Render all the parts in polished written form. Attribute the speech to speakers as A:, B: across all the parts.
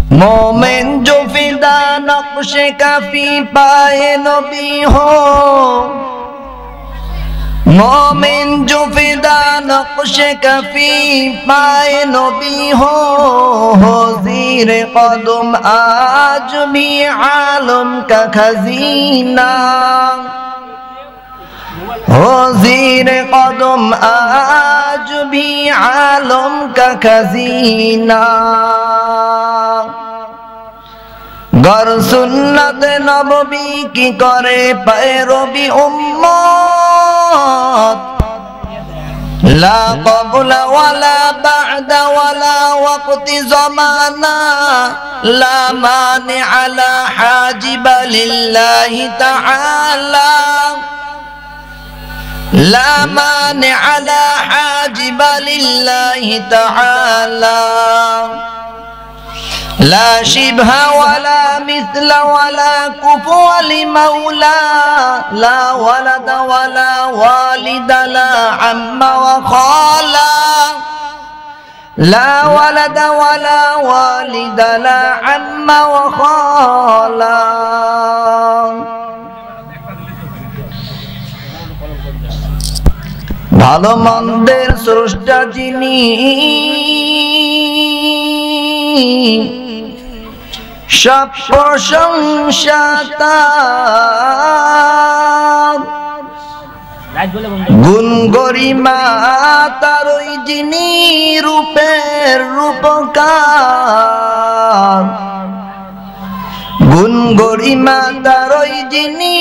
A: मोमिन जो फिदा नक्शे काफी पाए नबी हो, मोमिन जो फिदा नक्शे काफी पाए नबी हो ज़ीर कदम आज भी आलम का खजीना, हो ज़ीर कदम आज भी आलम का खजीना। गर सुन्नत नबवी की करे पैरवी उम्मत, ला क़ब्ल वला बअद वला वक़्त ज़माना, ला मानिअ ला हाजिब लिल्लाहि तआला, ला मानिअ ला हाजिब लिल्लाहि तआला, ला शिबह वला मिस्ल वला कुफुआ लिमौला, ला वलद वला वालिद ला अम्मा व खाला, ला वलद वला वालिद ला अम्मा व खाला। ভালো মন্দের স্রষ্টা যিনি, সব প্রশংসা তার, গুণ গরিমা তারই যিনি রূপের রূপকার, গুণ গরিমা তারই যিনি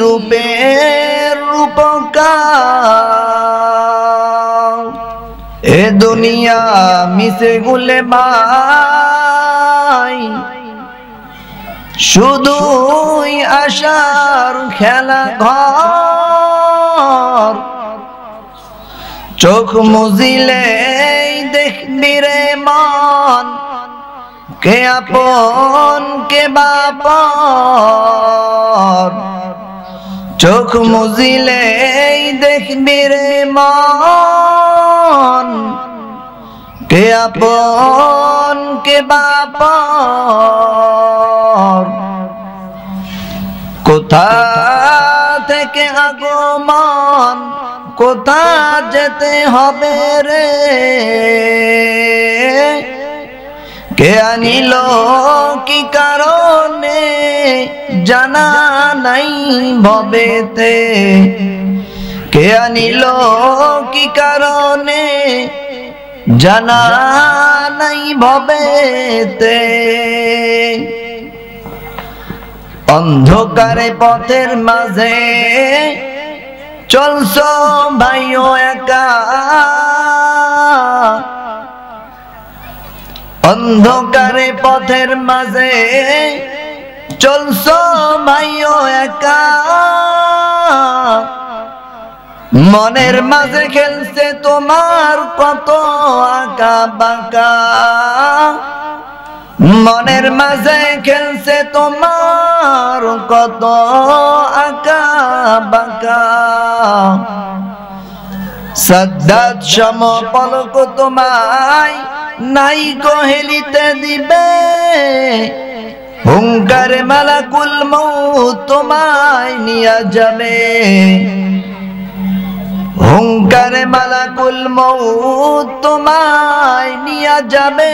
A: রূপের রূপকার। এ দুনিয়া মিশে গুলে মাই, শুধুই আশার খেলা ঘর, চোখ মুজিলে দেখবি রে মন, কে আপন কে বাপর, চোখ মুজিলে দেখবি রে মন, কে আপন কে বাপর। কোথা থেকে আগমন, কোথা যেতে হবে রে, কে আনিল কি কারণে জানা নাই ভবেতে, কে আনিল কি কারণে জানা নাই ভবেতে। অন্ধকারে পথের মাঝে চলছো ভাইও একা, অন্ধকারে পথের মাঝে চলছো ভাইও একা, মনের মাঝে খেলছে তোমার কত আঁকা বাঁকা, মনের মাঝে খেলছে তোমার কত আঁকা বাঁকা। সাদ্দাত সম পলক তোমায় নাই কহেলিতে দিবে, হুঙ্কারে মালাকুল মউত তোমায় নিয়া যাবে, হুঙ্কারে মালাকুল মউত তোমায় নিয়া যাবে।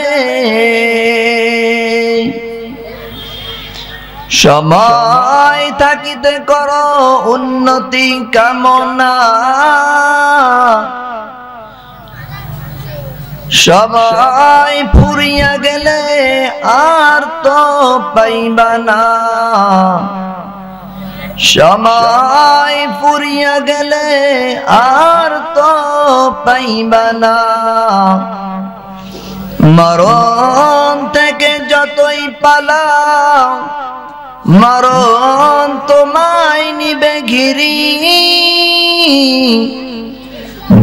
A: সময় থাকিতে করো উন্নতি কামনা, সময় ফুরিয়া গেলে আর তো পাইবা না, সময় ফুরিয়া গেলে আর তো পাইবা না। মরণ থেকে যতই পালাও, মরণ তোমায় নিবে ঘিরি,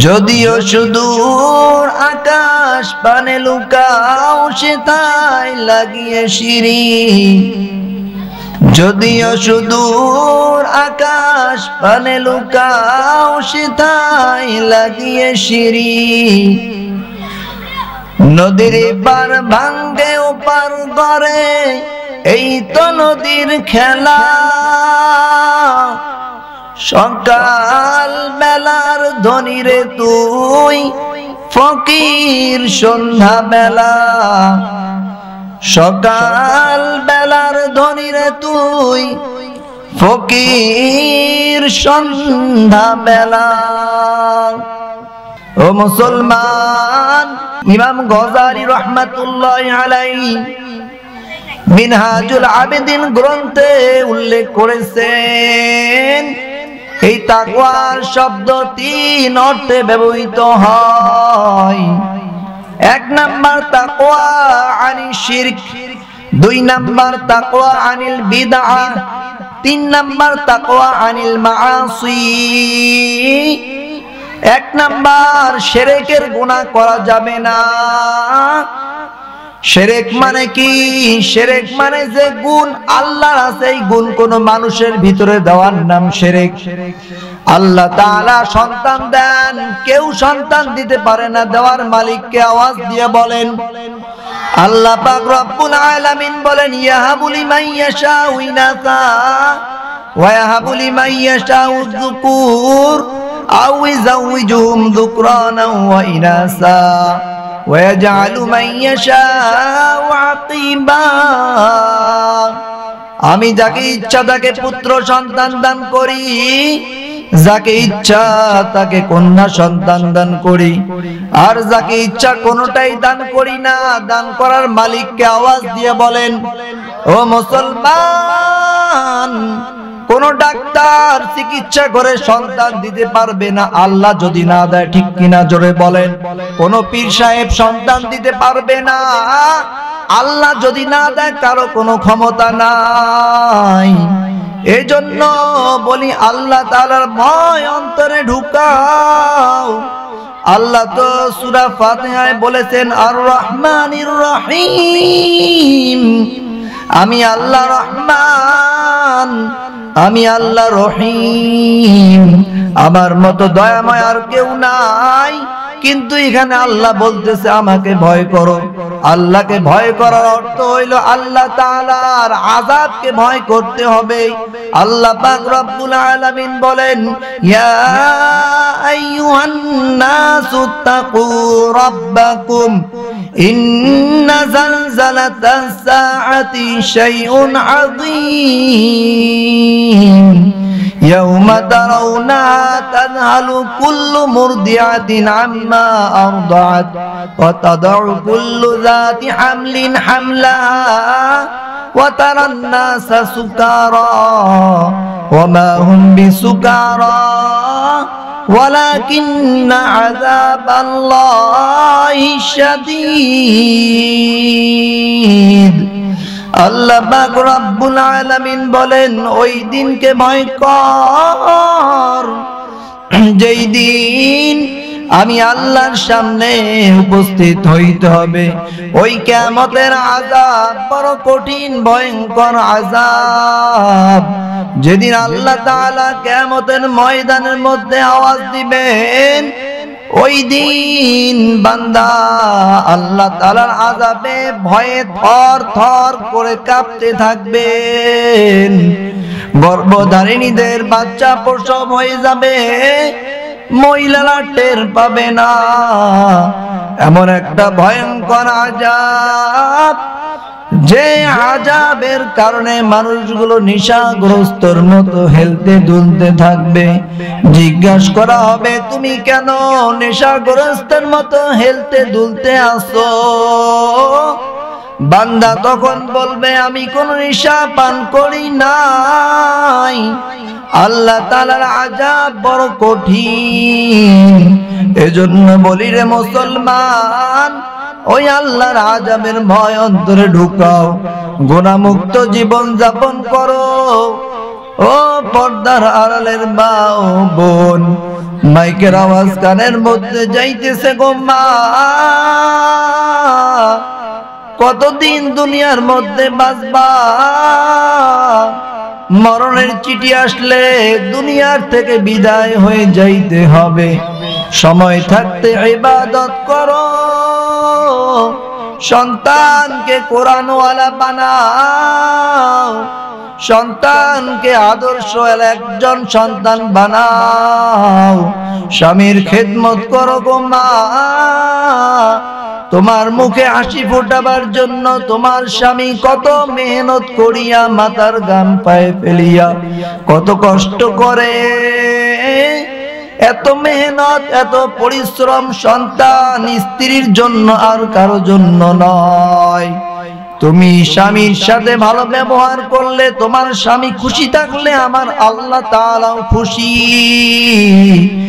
A: যদিও সুদূর আকাশ পানে লুকাও সেথায় লাগিয়ে সিঁড়ি, যদিও সুদূর আকাশ পানে লুকাও সেথায় লাগিয়ে সিঁড়ি। নদীর পার ভাঙ্গে ওপার করে, এই তো নদীর খেলা। সকাল বেলার ধনী রে তুই, ফকির সন্ধ্যা বেলা। সকাল বেলার ধনী রে তুই, ফকির সন্ধ্যা বেলা। ও মুসলমান, ইমাম গজালি রহমাতুল্লাহ আলাইহি মিনহাজুল আবেদিন গ্রন্থে উল্লেখ করেছেন, এই তাকওয়ার শব্দ 3 অর্থে ব্যবহৃত হয়। 1 নাম্বার তাকওয়া আনিল শিরক, 2 নাম্বার তাকওয়া আনিল বিদআহ, 3 নাম্বার তাকওয়া আনিল মাআসি। 1 নাম্বার শিরকের গুনাহ করা যাবে না। শিরক মানে কি? শিরক মানে যে গুণ আল্লাহর আছে, এই গুণ কোন মানুষের ভিতরে দেওয়ার নাম শিরক। আল্লাহ তাআলা সন্তান দেন, কেউ সন্তান দিতে পারে না। দেওয়ার মালিককে আওয়াজ দিয়ে বলেন। আল্লাহ পাক রব্বুল আলামিন বলেন, ইয়াহাবু লিমান ইয়াশাউ ইনাসা ওয়া ইয়াহাবু লিমান ইয়াশাউ যুকুর আও ইযাওয়িজুহুম যুকরানা ওয়া ইনাসা ওয়াজআলু মান ইয়াশাউ আকিবা। আমি যাকে ইচ্ছা তাকে পুত্র সন্তান দান করি, যাকে ইচ্ছা তাকে কন্যা সন্তান দান করি, আর যাকে ইচ্ছা কোনটাই দান করি না। দান করার মালিককে আওয়াজ দিয়ে বলেন। ও মুসলমান, কোন ডাক্তার চিকিৎসা করে সন্তান দিতে পারবে না আল্লাহ যদি না দেয়, ঠিক কিনা জোরে বলেন। কোন পীর সাহেব সন্তান দিতে পারবে না আল্লাহ যদি না দেয়, কারো কোনো ক্ষমতা নাই। এজন্য বলি আল্লাহ তাআলার ভয় অন্তরে ঢুকাও। আল্লাহ তো সূরা ফাতিহায় বলেছেন, আর রহমানির রহিম, আমি আল্লাহ রহমান, আমি আল্লাহ রহিম, আমার মতো দয়াময় আর কেউ নাই। কিন্তু এখানে আল্লাহ বলতেছে আমাকে ভয় করো। আল্লাহকে ভয় করার অর্থ হইল আল্লাহ তাআলার আযাবকে ভয় করতে হবে। আল্লাহ পাক রব্বুল আলামিন বলেন, ইয়া আইয়ুহান নাসু তাকু রাব্বাকুম ইন্না যালজালাতাস সাআতি শাইউন আযীম ইয়াউমা তারাউনাহা তাযহালু কুল্লু মুরদিআতিন আম্মা আরদাআত ওয়া তাদউ কুল্লু যাতি হামলিন হামলাহা ওয়া তারান নাসা সুকারা ওয়া মা হুম বিসুকারা ওয়ালাকিন্না আযাবাল্লাহি শাদীদ। আল্লাহ পাক রব্বুল আলামিন বলেন, ওই দিনকে ভয় কর যেই দিন আমি আল্লাহর সামনে উপস্থিত হইতে হবে। ওই কিয়ামতের আযাব বড় কঠিন ভয়ঙ্কর আযাব। যেদিন আল্লাহ তাআলা কিয়ামতের ময়দানের মধ্যে আওয়াজ দিবেন, ওই দিন বান্দা আল্লাহ তাআলার আযাবে ভয়ে থর থর করে কাঁপতে থাকবেন। গর্ভধারিণীদের বাচ্চা প্রসব হয়ে যাবে, মহিলারা টের পাবে না। এমন একটা ভয়ঙ্কর আযাব, যে আযাবের কারণে মানুষগুলো নেশাগ্রস্তর মতো হেলতে দুলতে থাকবে। জিজ্ঞাসা করা হবে, তুমি কেন নেশাগ্রস্তের মতো হেলতে দুলতে আসো? বান্দা তখন বলবে, আমি কোন নেশা পান করি নাই। আল্লাহ তাআলার আযাব বড় কঠিন। এজন্য বলি রে মুসলমান, ওই আল্লাহর আযাবের ভয় অন্তরে ঢুকাও, গুনাহমুক্ত জীবন যাপন করো। ও পর্দার আড়ালের মা ও বোন, মাইকের আওয়াজ কানের মধ্যে যাইতেছে গো মা। কতদিন দুনিয়ার মধ্যে বাঁচবা? মরণের চিঠি আসলে দুনিয়ার থেকে বিদায় হয়ে যাইতে হবে। সময় থাকতে ইবাদত করো, সন্তানকে কোরআনওয়ালা বানাও, সন্তানকে আদর্শ একজন সন্তান বানাও। স্বামীর খেদমত করো গো মা। তোমার মুখে হাসি ফোটাবার জন্য তোমার স্বামী কত মেহনত করিয়া মাথার গাম পায়ে ফেলিয়া কত কষ্ট করে। এত মেহনত এত পরিশ্রম সন্তান স্ত্রীর জন্য আর কারো জন্য নয়। তুমি স্বামীর সাথে ভালো ব্যবহার করলে, তোমার স্বামী খুশি থাকলে আমার আল্লাহ তাআলাও খুশি।